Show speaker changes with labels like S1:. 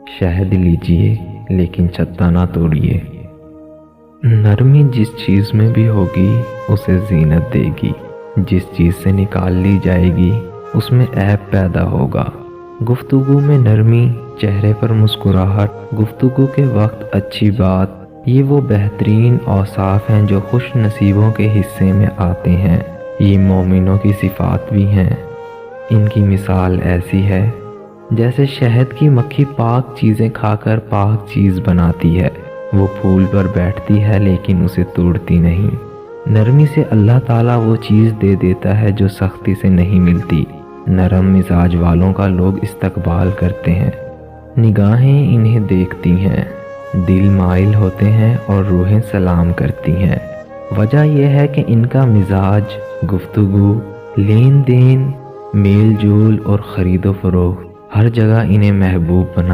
S1: شہد لیجئے لیکن چھتا نہ توڑیے۔ نرمی جس چیز میں بھی ہوگی اسے زینت دے گی، جس چیز سے نکال لی جائے گی اس میں عیب پیدا ہوگا۔ گفتگو میں نرمی، چہرے پر مسکراہٹ، گفتگو کے وقت اچھی بات، یہ وہ بہترین اوصاف ہیں جو خوش نصیبوں کے حصے میں آتے ہیں۔ یہ مومنوں کی صفات بھی ہیں۔ ان کی مثال ایسی ہے جیسے شہد کی مکھی پاک چیزیں کھا کر پاک چیز بناتی ہے۔ وہ پھول پر بیٹھتی ہے لیکن اسے توڑتی نہیں۔ نرمی سے اللہ تعالیٰ وہ چیز دے دیتا ہے جو سختی سے نہیں ملتی۔ نرم مزاج والوں کا لوگ استقبال کرتے ہیں، نگاہیں انہیں دیکھتی ہیں، دل مائل ہوتے ہیں اور روحیں سلام کرتی ہیں۔ وجہ یہ ہے کہ ان کا مزاج، گفتگو، لین دین، میل جول اور خرید و فروخت ہر جگہ انہیں محبوب بنا